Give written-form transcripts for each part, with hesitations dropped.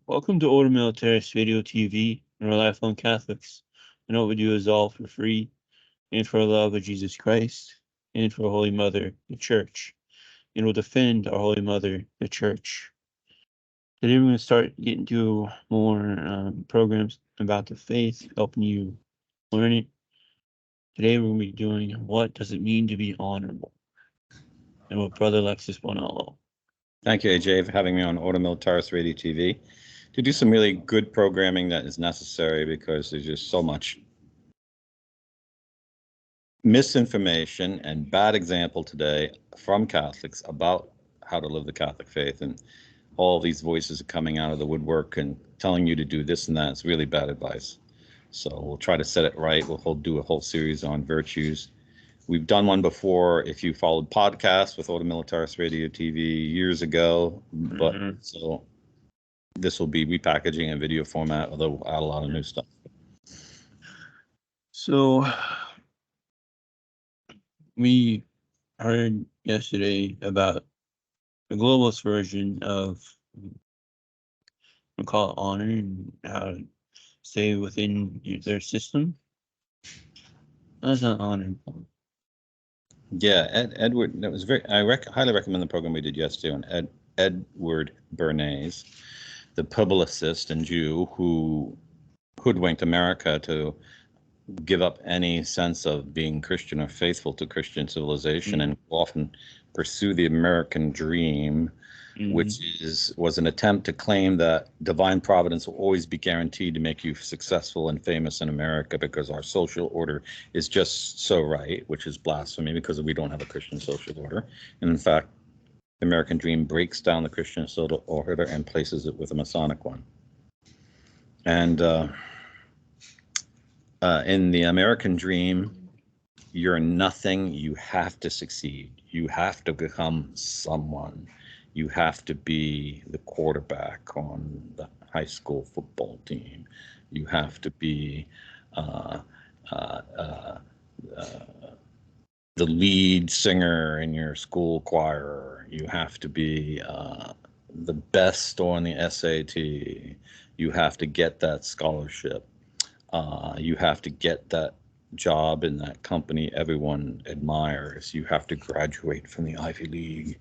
Welcome to Order Militaris Radio TV and our lifelong Catholics. And what we do is all for free and for the love of Jesus Christ and for Holy Mother, the Church. And we'll defend our Holy Mother, the Church. Today we're going to start getting to more programs about the faith, helping you learn it. Today we're going to be doing what does it mean to be honorable, and with Brother Alexis Bonello. Thank you, AJ, for having me on Order Militaris Radio TV to do some really good programming that is necessary because there's just so much misinformation and bad example today from Catholics about how to live the Catholic faith. And all these voices are coming out of the woodwork and telling you to do this and that. It's really bad advice. So we'll try to set it right. We'll do a whole series on virtues. We've done one before if you followed podcasts with Order Militaris Radio TV years ago, but so this will be repackaging in video format, although we'll add a lot of new stuff. So we heard yesterday about the globalist version of, we call it honor, and how to stay within their system. That's not honorable. Yeah, Edward. That was very. I highly recommend the program we did yesterday on Edward Bernays, the publicist and Jew who hoodwinked America to give up any sense of being Christian or faithful to Christian civilization, and often pursue the American dream, which was an attempt to claim that divine providence will always be guaranteed to make you successful and famous in America because our social order is just so right, which is blasphemy because we don't have a Christian social order. And in fact, the American dream breaks down the Christian social order and places it with a Masonic one. And in the American dream, you're nothing. You have to succeed. You have to become someone. You have to be the quarterback on the high school football team. You have to be the lead singer in your school choir. You have to be the best on the SAT. You have to get that scholarship. You have to get that job in that company everyone admires. You have to graduate from the Ivy League.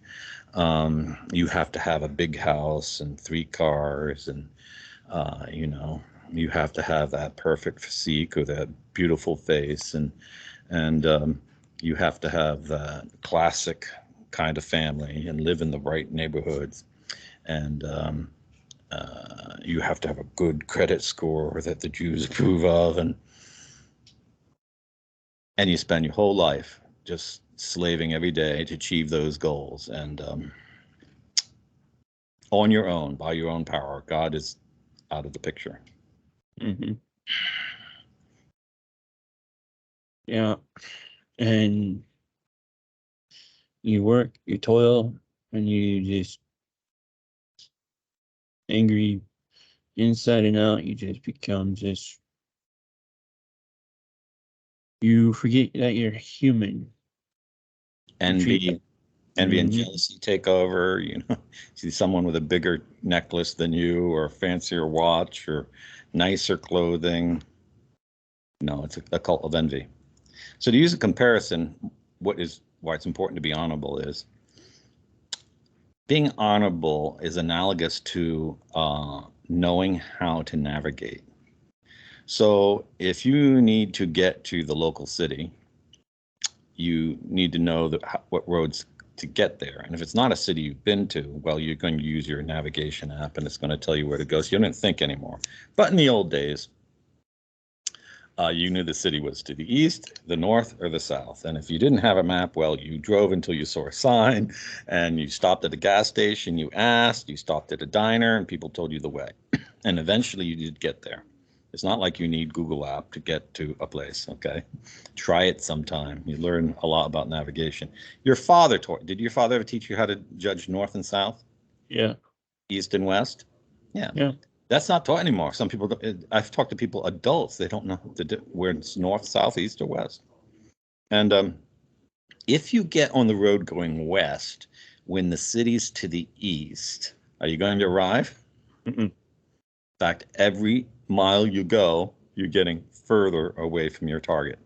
You have to have a big house and 3 cars, and you have to have that perfect physique or that beautiful face, and you have to have that classic kind of family and live in the right neighborhoods, and you have to have a good credit score that the Jews approve of, and you spend your whole life just slaving every day to achieve those goals, and on your own, by your own power. God is out of the picture. Yeah, and you work, you toil, and you just angry inside and out. You just become you forget that you're human. Envy and jealousy take over. See someone with a bigger necklace than you, or a fancier watch, or nicer clothing. No, it's a cult of envy. So to use a comparison, why it's important to be honorable is being honorable is analogous to knowing how to navigate. So if you need to get to the local city, you need to know what roads to get there. And if it's not a city you've been to, well, you're going to use your navigation app and it's going to tell you where to go. So you don't think anymore. But in the old days, you knew the city was to the east, the north, or the south. And if you didn't have a map, well, you drove until you saw a sign, and you stopped at a gas station, you asked, you stopped at a diner, and people told you the way. And eventually you did get there. It's not like you need Google app to get to a place, okay? Try it sometime. You learn a lot about navigation. Did your father ever teach you how to judge north and south? Yeah. East and west? Yeah. That's not taught anymore. Some people, I've talked to people, adults, they don't know where it's north, south, east, or west. And if you get on the road going west when the city's to the east, are you going to arrive? Mm-mm. In fact, every mile you go, you're getting further away from your target.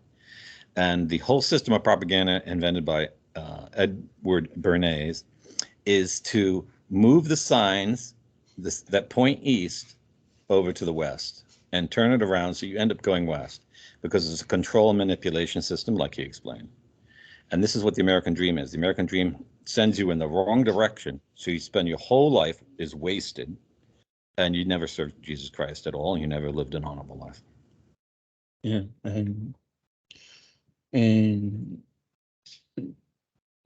And the whole system of propaganda invented by Edward Bernays is to move the signs that point east over to the west and turn it around so you end up going west because it's a control and manipulation system, like he explained. And this is what the American dream is. The American dream sends you in the wrong direction, so you spend your whole life is wasted, and you never served Jesus Christ at all, and you never lived an honorable life. Yeah, and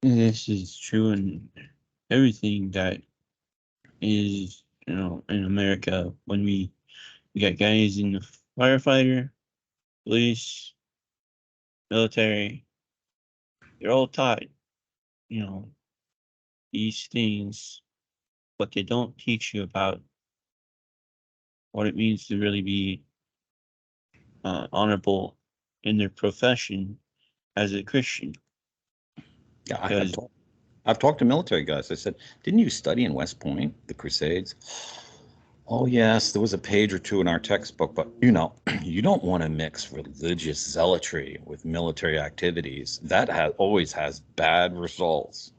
this is true in everything that is, in America. When we got guys in the firefighter, police, military, they're all taught, you know, these things, but they don't teach you about what it means to really be honorable in their profession as a Christian. Yeah, Because I've talked to military guys. I said, "Didn't you study in West Point, the Crusades?" Oh, yes, there was a page or two in our textbook, but you don't want to mix religious zealotry with military activities. That always has bad results.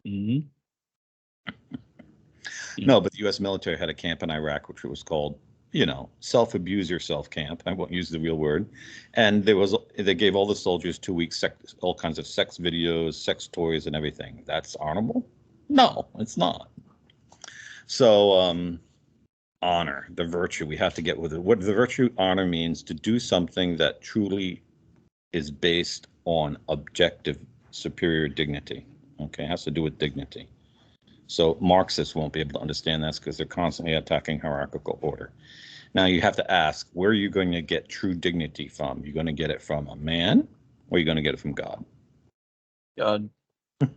mhm, No, but the U.S. military had a camp in Iraq, which was called, self-abuse yourself camp. I won't use the real word. And they gave all the soldiers 2 weeks, all kinds of sex videos, sex toys, and everything. That's honorable? No, it's not. So, honor, the virtue, we have to get with it. What the virtue honor means to do something that truly is based on objective superior dignity. Okay, it has to do with dignity. So Marxists won't be able to understand this because they're constantly attacking hierarchical order. Now you have to ask, where are you going to get true dignity from? You're going to get it from a man, or you're going to get it from God? God,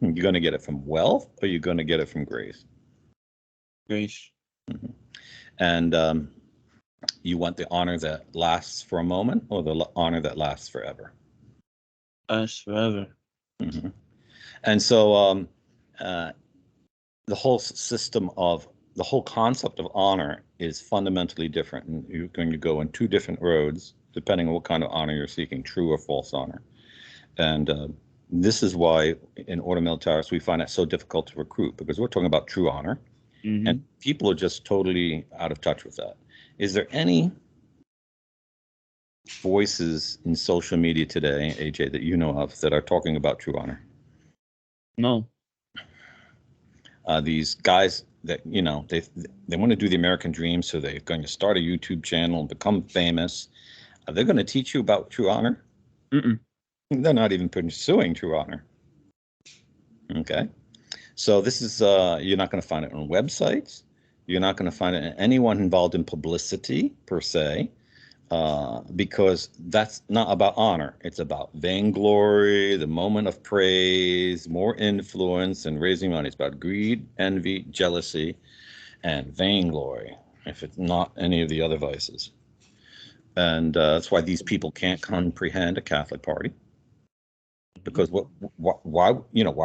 You're going to get it from wealth, or you're going to get it from grace? grace, And you want the honor that lasts for a moment, or the honor that lasts forever? us forever. Mhm. And so the whole system of the whole concept of honor is fundamentally different. And you're going to go in two different roads depending on what kind of honor you're seeking, true or false honor. And this is why in Ordo Militaris we find it so difficult to recruit, because we're talking about true honor, and people are just totally out of touch with that. Is there any voices in social media today, AJ, that you know of that are talking about true honor? No. These guys that they want to do the American dream, so they're going to start a YouTube channel and become famous. Are they going to teach you about true honor? Mm-mm. They're not even pursuing true honor. Okay, so this is you're not going to find it on websites. You're not going to find it in anyone involved in publicity per se. Because that's not about honor. It's about vainglory, the moment of praise, more influence, and raising money. It's about greed, envy, jealousy, and vainglory, if it's not any of the other vices. And that's why these people can't comprehend a Catholic party. Because why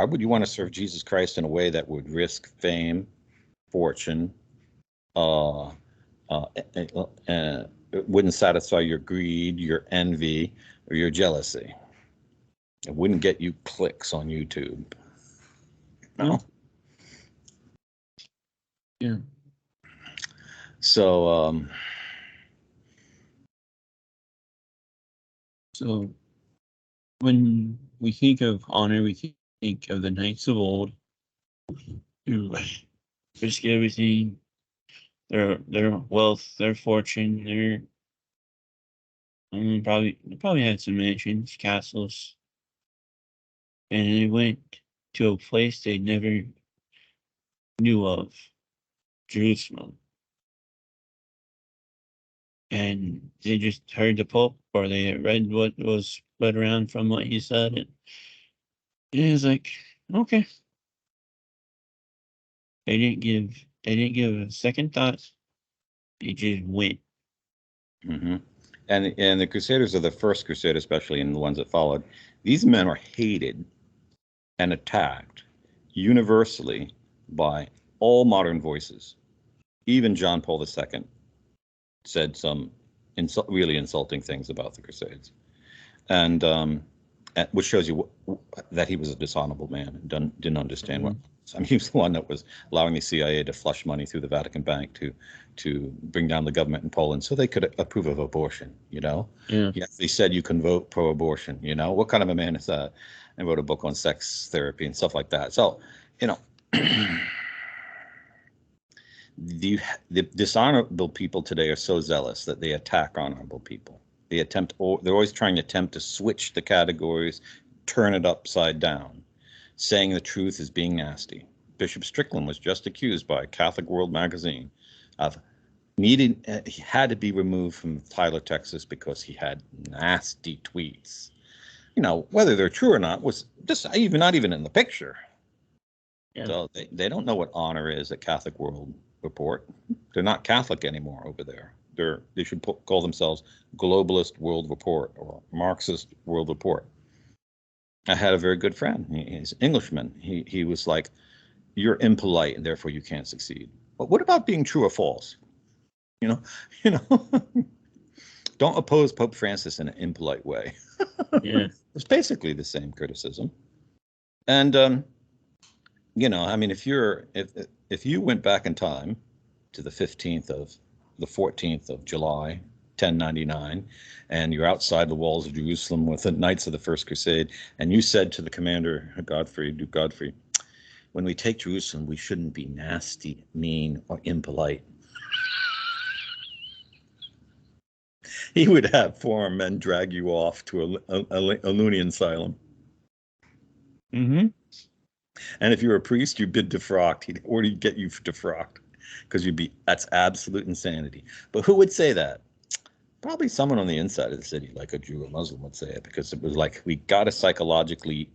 would you want to serve Jesus Christ in a way that would risk fame, fortune, uh, uh, it wouldn't satisfy your greed, your envy, or your jealousy. It wouldn't get you clicks on YouTube. No. Yeah. So, So when we think of honor, we think of the knights of old who risk everything, their wealth, their fortune, they probably had some mansions, castles, and they went to a place they never knew of, Jerusalem. And they just heard the Pope, or they read what was spread around from what he said, and it was like, okay. They didn't give a second thought. They just went. mm-hmm. And the Crusaders are the first Crusade, especially, and the ones that followed. These men are hated and attacked universally by all modern voices. Even John Paul II said some really insulting things about the Crusades, and which shows you that he was a dishonorable man and didn't understand what. I mean, he was the one that was allowing the CIA to flush money through the Vatican Bank to bring down the government in Poland so they could approve of abortion. Yeah. He actually said you can vote pro-abortion. What kind of a man is that? And wrote a book on sex therapy and stuff like that. So, the dishonorable people today are so zealous that they attack honorable people. They're always trying to attempt to switch the categories, turn it upside down. Saying the truth is being nasty. Bishop Strickland was just accused by Catholic World magazine of he had to be removed from Tyler, Texas because he had nasty tweets. Whether they're true or not was just not even in the picture. Yeah. So they don't know what honor is at Catholic World Report. They're not Catholic anymore over there. They should call themselves Globalist World Report or Marxist World Report. I had a very good friend. He's an Englishman. He was like, "You're impolite, and therefore you can't succeed." But what about being true or false? Don't oppose Pope Francis in an impolite way. Yeah, it's basically the same criticism. And I mean, if you went back in time to the 14th of July, 1099, and you're outside the walls of Jerusalem with the Knights of the First Crusade, and you said to the commander, Duke Godfrey, when we take Jerusalem, we shouldn't be nasty, mean, or impolite. He would have 4 men drag you off to a loony asylum. Mm-hmm. And if you were a priest, you'd be defrocked. He'd get you defrocked because that's absolute insanity. But who would say that? Probably someone on the inside of the city, like a Jew or Muslim would say it, because it was like, we got to psychologically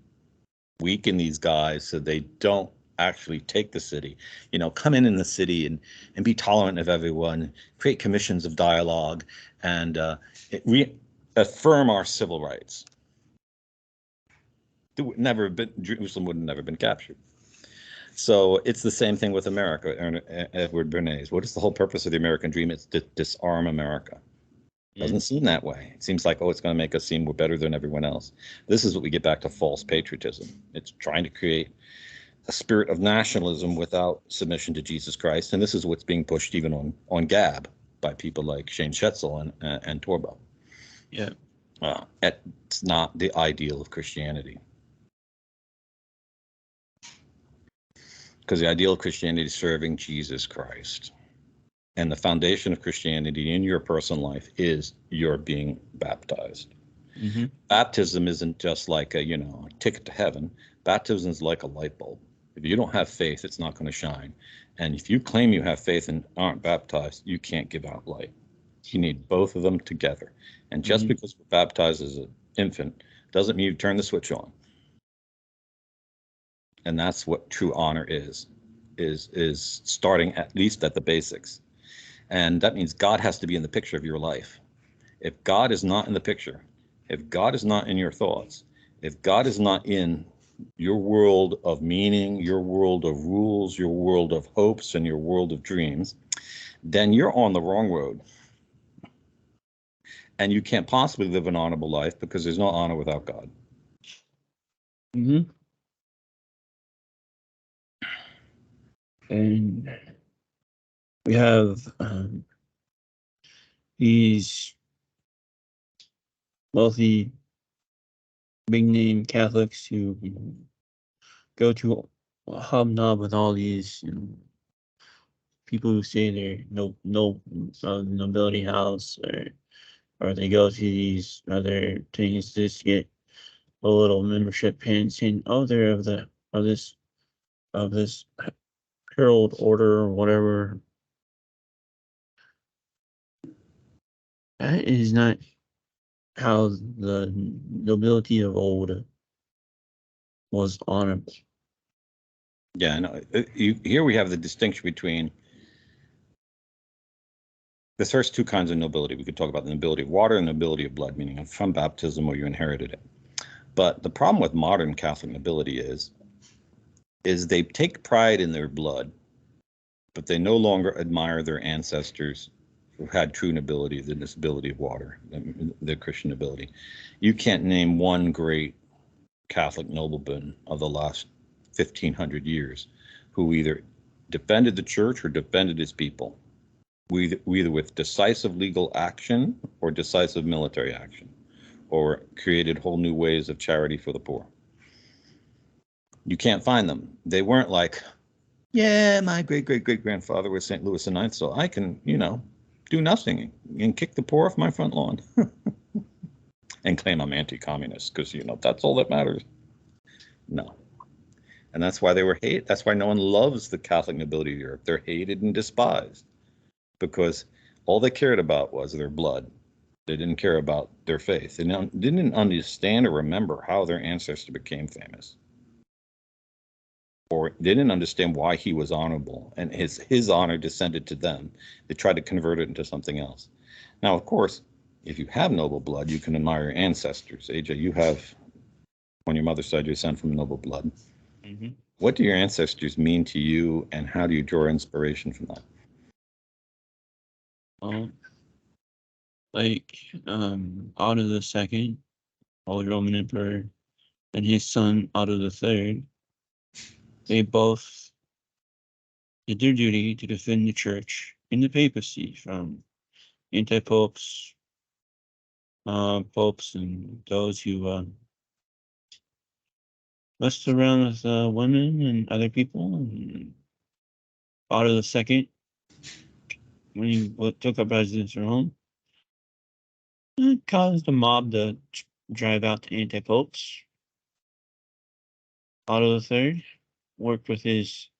weaken these guys so they don't actually take the city, come in the city and be tolerant of everyone, create commissions of dialogue, and reaffirm our civil rights. Jerusalem would have never been captured. So it's the same thing with America. Edward Bernays. What is the whole purpose of the American dream? It's to disarm America. Doesn't seem that way. It seems like, it's going to make us seem we're better than everyone else. This is what we get back to false patriotism. It's trying to create a spirit of nationalism without submission to Jesus Christ. And this is what's being pushed even on Gab by people like Shane Schetzel and Torbo. Yeah. It's not the ideal of Christianity. Because the ideal of Christianity is serving Jesus Christ. And the foundation of Christianity in your personal life is your being baptized. Mm-hmm. Baptism isn't just like a ticket to heaven. Baptism is like a light bulb. If you don't have faith, it's not going to shine. And if you claim you have faith and aren't baptized, you can't give out light. You need both of them together. And just because we're baptized as an infant doesn't mean you turn the switch on. And that's what true honor is starting at least at the basics. And that means God has to be in the picture of your life. If God is not in the picture, if God is not in your thoughts, if God is not in your world of meaning, your world of rules, your world of hopes, and your world of dreams, then you're on the wrong road. And you can't possibly live an honorable life because there's no honor without God. Mm-hmm. And we have these wealthy, big-name Catholics who go to hobnob with all these people who say they're nobility house, or they go to these other things just to get a little membership pin saying, they're of this Herald Order or whatever. That is not how the nobility of old was honored. Yeah, no. Here we have the distinction between the first 2 kinds of nobility. We could talk about the nobility of water and the nobility of blood, meaning from baptism or you inherited it. But the problem with modern Catholic nobility is they take pride in their blood, but they no longer admire their ancestors who had true nobility, the nobility of water, the Christian nobility. You can't name one great Catholic nobleman of the last 1,500 years who either defended the church or defended his people, either with decisive legal action or decisive military action, or created whole new ways of charity for the poor. You can't find them. They weren't like, yeah, my great-great-great-grandfather was St. Louis IX, so I can, do nothing and kick the poor off my front lawn and claim I'm anti-communist because, that's all that matters. No. And that's why they were hated. That's why no one loves the Catholic nobility of Europe. They're hated and despised because all they cared about was their blood. They didn't care about their faith. They didn't understand or remember how their ancestor became famous. Or they didn't understand why he was honorable and his honor descended to them. They tried to convert it into something else. Now, of course, if you have noble blood, you can admire your ancestors. AJ, you have, on your mother's side, you're descended from noble blood. Mm-hmm. What do your ancestors mean to you, and how do you draw inspiration from that? Otto II, Holy Roman Emperor, and his son Otto III, they both did their duty to defend the church and the papacy from anti-popes, popes, and those who messed around with women and other people. And Otto II, when he took up residence at Rome, caused the mob to drive out the anti-popes. Otto III worked with the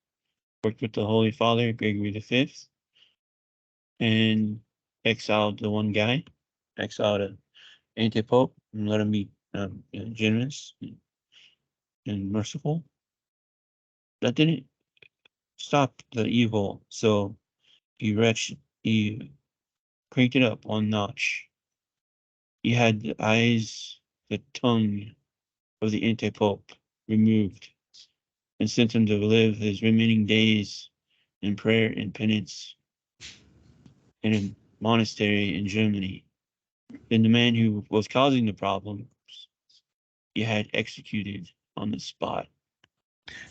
Holy Father Gregory V, and exiled the one guy, exiled an anti-pope, and let him be generous and merciful. That didn't stop the evil, so he cranked it up one notch. He had the eyes, the tongue of the anti-pope removed, and sent him to live his remaining days in prayer and penance in a monastery in Germany. Then the man who was causing the problems, he had executed on the spot.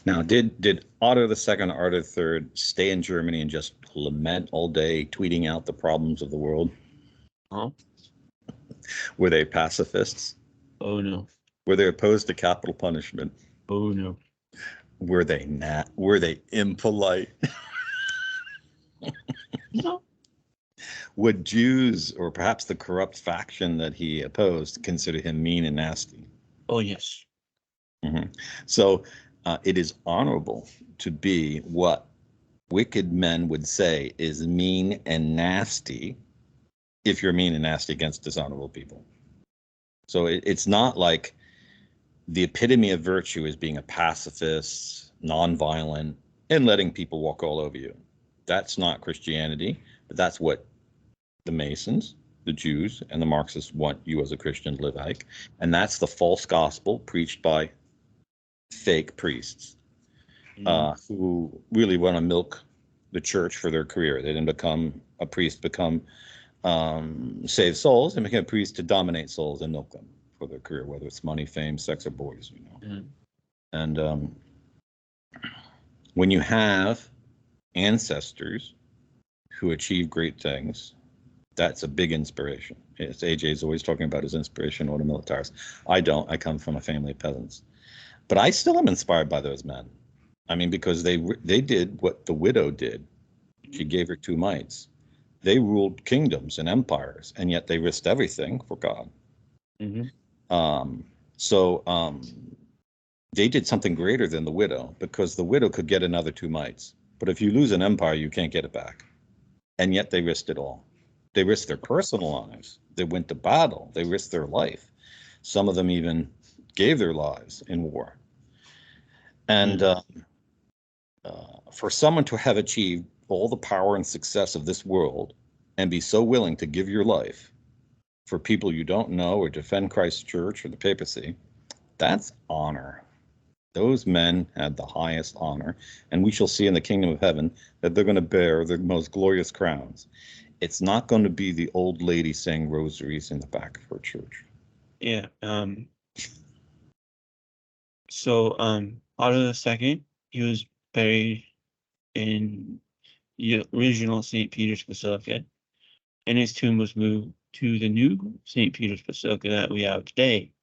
Now, did Otto II, Otto III stay in Germany and just lament all day, tweeting out the problems of the world? Huh? Were they pacifists? Oh no. Were they opposed to capital punishment? Oh no. Were they not? Were they impolite? No. Would Jews, or perhaps the corrupt faction that he opposed, consider him mean and nasty? Oh yes. Mm-hmm. So it is honorable to be what wicked men would say is mean and nasty if you're mean and nasty against dishonorable people. So it's not like the epitome of virtue is being a pacifist, nonviolent, and letting people walk all over you. That's not Christianity, but that's what the Masons, the Jews, and the Marxists want you as a Christian to live like. And that's the false gospel preached by fake priests who really want to milk the church for their career. They didn't become a priest, save souls, and become a priest to dominate souls and milk them for their career, whether it's money, fame, sex, or boys. And when you have ancestors who achieve great things, that's a big inspiration. It's AJ's always talking about his inspiration, Ordo Militaris. I don't. I come from a family of peasants. But I still am inspired by those men. I mean, because they did what the widow did. She gave her 2 mites. They ruled kingdoms and empires, and yet they risked everything for God. Mm-hmm. They did something greater than the widow, because the widow could get another 2 mites. But if you lose an empire, you can't get it back. And yet they risked it all. They risked their personal lives. They went to battle. They risked their life. Some of them even gave their lives in war. And for someone to have achieved all the power and success of this world and be so willing to give your life for people you don't know or defend Christ's church or the papacy, that's honor. Those men had the highest honor, and we shall see in the kingdom of heaven that they're going to bear the most glorious crowns. It's not going to be the old lady saying rosaries in the back of her church. Yeah. So Otto II, he was buried in the original St. Peter's Basilica, and his tomb was moved to the new St. Peter's Basilica that we have today.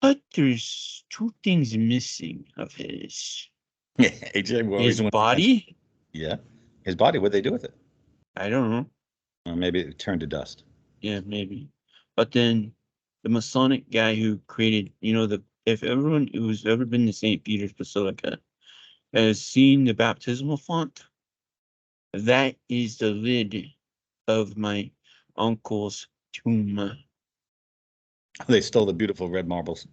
But there's two things missing of his. AJ, what His body? Yeah. His body, what'd they do with it? I don't know. Maybe it turned to dust. Yeah, maybe. But then the Masonic guy who created, if everyone who's ever been to St. Peter's Basilica has seen the baptismal font, that is the lid of my uncle's tomb. They stole the beautiful red marbles.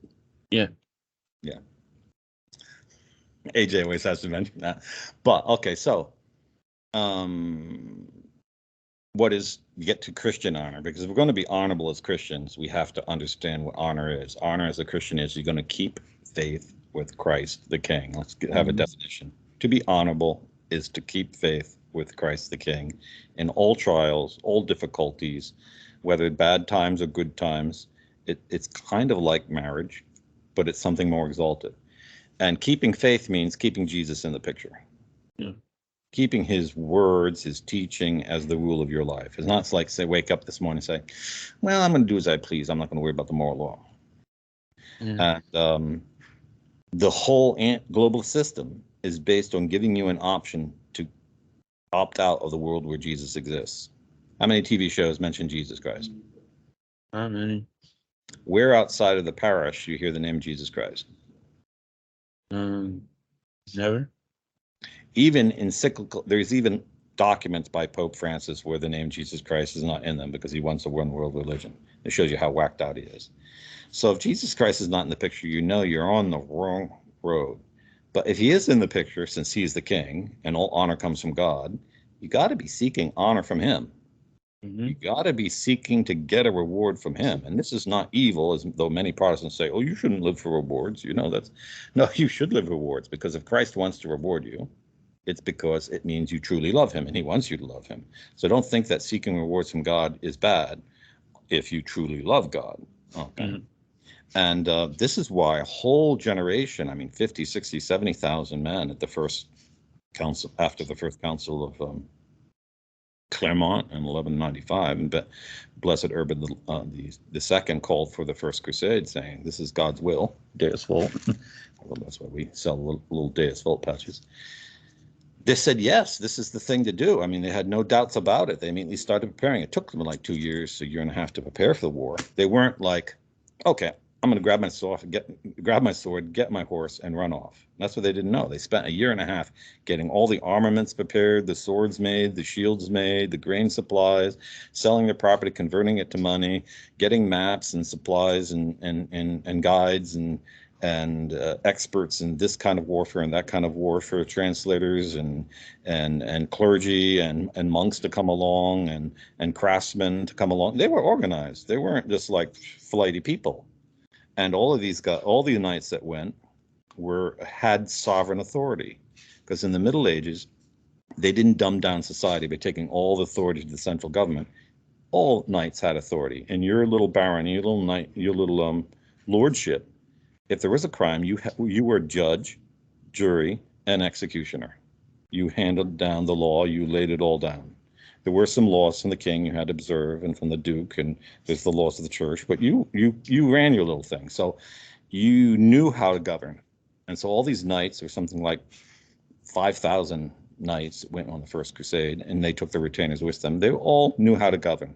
Yeah. Yeah. AJ always has to mention that. But okay, so what is get to Christian honor? Because if we're going to be honorable as Christians, we have to understand what honor is. Honor as a Christian is you're going to keep faith with Christ the King. Let's have a definition. To be honorable is to keep faith with Christ the King in all trials, all difficulties, whether bad times or good times. It's kind of like marriage, but it's something more exalted. And keeping faith means keeping Jesus in the picture. Yeah. Keeping his words, his teaching as the rule of your life. It's not like, say, wake up this morning and say, well, I'm going to do as I please. I'm not going to worry about the moral law. Yeah. And the whole global system is based on giving you an option to opt out of the world where Jesus exists. How many TV shows mention Jesus Christ? How many? Where outside of the parish you hear the name Jesus Christ? Never. Even encyclical, there's even documents by Pope Francis where the name Jesus Christ is not in them because he wants a one world religion. It shows you how whacked out he is. So if Jesus Christ is not in the picture, you know you're on the wrong road. But if he is in the picture, since he's the king and all honor comes from God, you got to be seeking honor from him. Mm-hmm. You got to be seeking to get a reward from him. And this is not evil, as though many Protestants say, oh, you shouldn't live for rewards. No, you should live rewards, because if Christ wants to reward you, it's because it means you truly love him and he wants you to love him. So don't think that seeking rewards from God is bad if you truly love God. Okay. Mm-hmm. And this is why a whole generation, 50, 60, 70,000 men at the first council, after the first council of Clermont in 1195, and Blessed Urban the second called for the first crusade, saying, this is God's will, Deus Vult. Well, that's why we sell little Deus Vult patches. They said, yes, this is the thing to do. They had no doubts about it. They immediately started preparing. It took them like 2 years, a year and a half to prepare for the war. They weren't like, okay, I'm going to grab my sword, get my horse, and run off. That's what they didn't know. They spent a year and a half getting all the armaments prepared, the swords made, the shields made, the grain supplies, selling their property, converting it to money, getting maps and supplies and guides and experts in this kind of warfare and that kind of warfare, translators and clergy and monks to come along and craftsmen to come along. They were organized. They weren't just like flighty people. And all of these guys, all the knights that went had sovereign authority, because in the Middle Ages, they didn't dumb down society by taking all the authority to the central government. All knights had authority. And your little baron, your little knight, your little lordship, if there was a crime, you were judge, jury, and executioner. You handed down the law. You laid it all down. There were some laws from the king you had to observe, and from the duke, and there's the laws of the church. But you ran your little thing, so you knew how to govern. And so all these knights, or something like 5,000 knights, went on the first crusade, and they took their retainers with them. They all knew how to govern.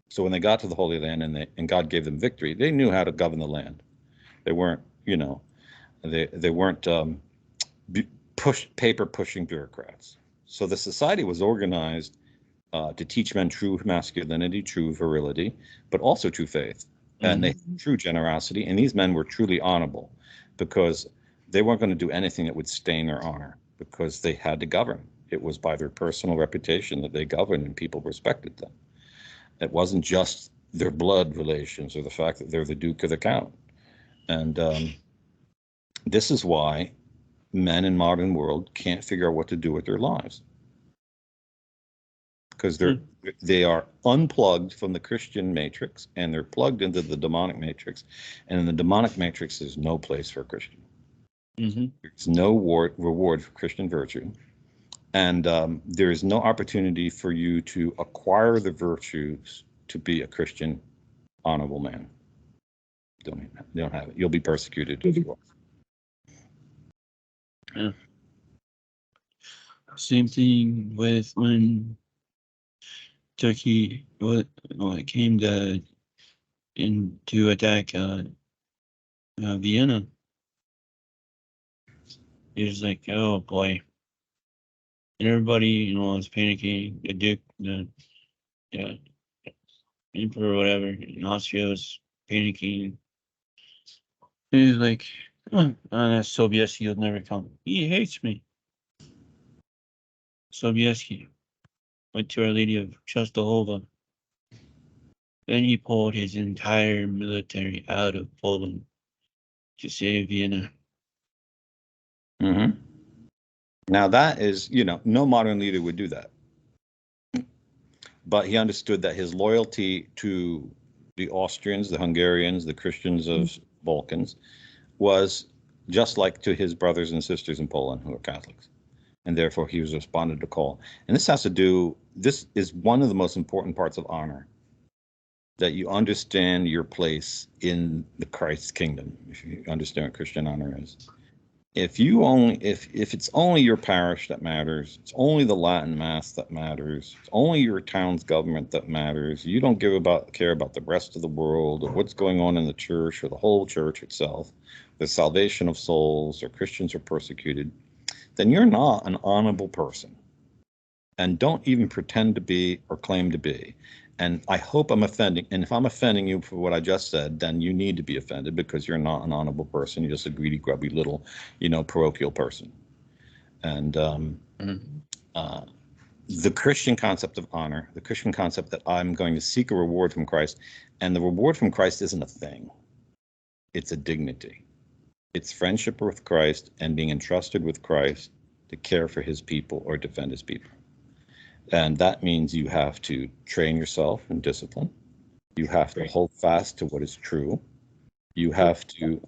So when they got to the Holy Land and God gave them victory, they knew how to govern the land. They weren't, they weren't paper pushing bureaucrats. So the society was organized to teach men true masculinity, true virility, but also true faith, and they had true generosity. And these men were truly honorable, because they weren't going to do anything that would stain their honor, because they had to govern. It was by their personal reputation that they governed, and people respected them. It wasn't just their blood relations or the fact that they're the duke or the count. And This is why men in modern world can't figure out what to do with their lives, because they are unplugged from the Christian matrix and they're plugged into the demonic matrix, and in the demonic matrix there's no place for a Christian. There's no reward for Christian virtue, and there is no opportunity for you to acquire the virtues to be a Christian honorable man. They don't have it. You'll be persecuted if you are. Yeah. Same thing with when Turkey it came to attack Vienna. It was like, oh boy, and everybody was panicking. The Duke, the Emperor, whatever, in Austria was panicking. He was like, oh, Sobieski will never come. He hates me. Sobieski went to Our Lady of Częstochowa. Then he pulled his entire military out of Poland to save Vienna. Now that is, no modern leader would do that. But he understood that his loyalty to the Austrians, the Hungarians, the Christians of Balkans was just like to his brothers and sisters in Poland who are Catholics. And therefore he was responded to call. And this is one of the most important parts of honor, that you understand your place in the Christ kingdom. If you understand what Christian honor is, if it's only your parish that matters, it's only the Latin Mass that matters, it's only your town's government that matters, you don't care about the rest of the world or what's going on in the church or the whole church itself, the salvation of souls, or Christians are persecuted, then you're not an honorable person. And don't even pretend to be or claim to be. And I hope I'm offending. And if I'm offending you for what I just said, then you need to be offended, because you're not an honorable person. You're just a greedy, grubby little, parochial person. And the Christian concept of honor, the Christian concept that I'm going to seek a reward from Christ, and the reward from Christ isn't a thing. It's a dignity. It's friendship with Christ and being entrusted with Christ to care for his people or defend his people. And that means you have to train yourself in discipline. You have to hold fast to what is true. You have to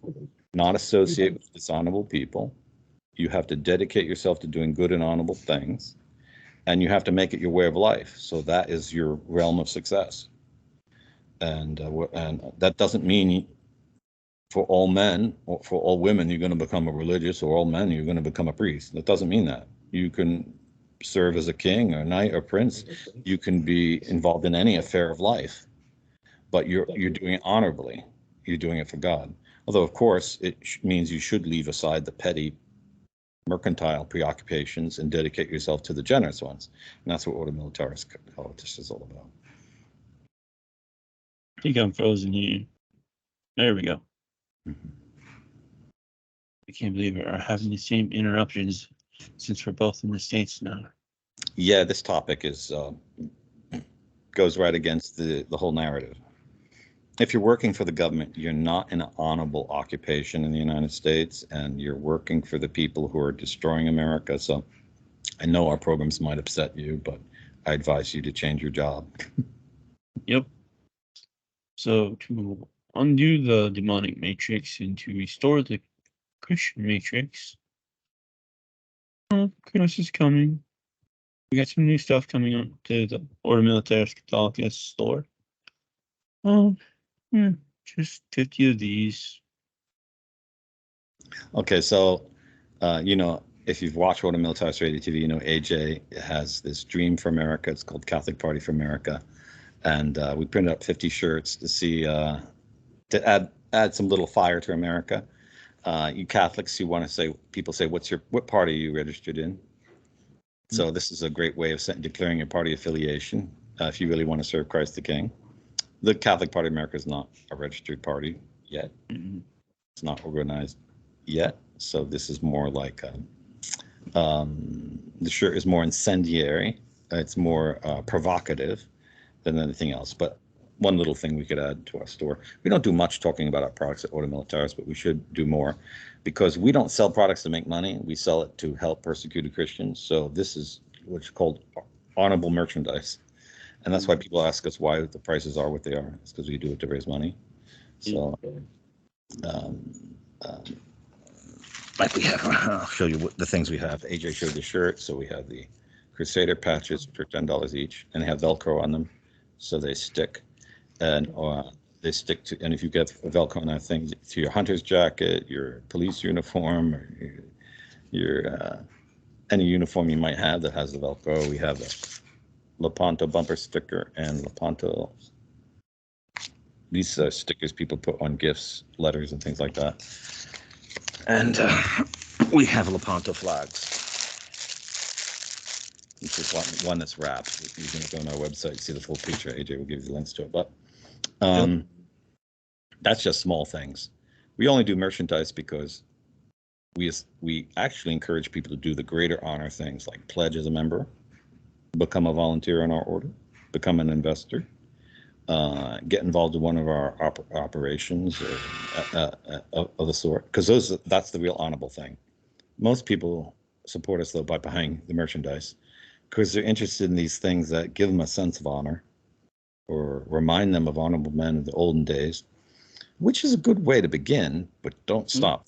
not associate with dishonorable people. You have to dedicate yourself to doing good and honorable things. And you have to make it your way of life. So that is your realm of success. And that doesn't mean for all men or for all women you're going to become a religious, or all men you're going to become a priest. That doesn't mean that. You can serve as a king or knight or prince. You can be involved in any affair of life, but you're doing it honorably. You're doing it for God. Although, of course, it means you should leave aside the petty mercantile preoccupations and dedicate yourself to the generous ones. And that's what Ordo Militaris Caritas is all about. I think I'm frozen here. There we go. I can't believe we are having the same interruptions since we're both in the States now. Yeah, this topic goes right against the whole narrative. If you're working for the government, you're not in an honorable occupation in the United States, and you're working for the people who are destroying America. So I know our programs might upset you, but I advise you to change your job. Yep. So to undo the demonic matrix and to restore the Christian matrix, Christmas is coming. We got some new stuff coming on to the Ordo Militaris Catholicis store. Just 50 of these. Okay, so if you've watched Ordo Militaris Radio TV, AJ has this dream for America. It's called Catholic Party for America, and we printed up 50 shirts to see to add some little fire to America. You Catholics who want to say, people say, what party are you registered in? So this is a great way of declaring your party affiliation if you really want to serve Christ the King. The Catholic Party of America is not a registered party yet. It's not organized yet. So this is more like the shirt is more incendiary. It's more provocative than anything else. But one little thing we could add to our store. We don't do much talking about our products at Ordo Militaris, but we should do more because we don't sell products to make money. We sell it to help persecuted Christians. So this is what's called honorable merchandise. And that's why people ask us why the prices are what they are. It's because we do it to raise money. So, like we have, I'll show you what the things we have. AJ showed the shirt. So we have the Crusader patches for $10 each, and they have Velcro on them, so they stick. And they stick to. And if you get Velcro on that thing to your hunter's jacket, your police uniform, or your any uniform you might have that has the Velcro, we have the Lepanto bumper sticker and Lepanto. These stickers people put on gifts, letters, and things like that. And we have Lepanto flags. This is one that's wrapped. You can go on our website, see the full picture. AJ will give you the links to it. But that's just small things. We only do merchandise because we actually encourage people to do the greater honor things like pledge as a member, become a volunteer in our order, become an investor, get involved in one of our operations of the sort, because that's the real honorable thing. Most people support us though by buying the merchandise because they're interested in these things that give them a sense of honor or remind them of honorable men of the olden days, which is a good way to begin, but don't stop.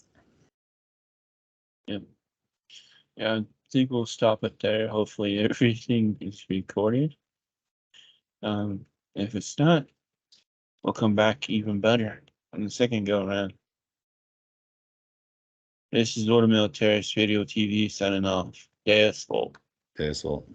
Yeah. Yeah, I think we'll stop it there. Hopefully everything is recorded. If it's not, we'll come back even better on the second go around. This is Ordo Militaris Radio TV signing off. Deus Volt. Deus Volt.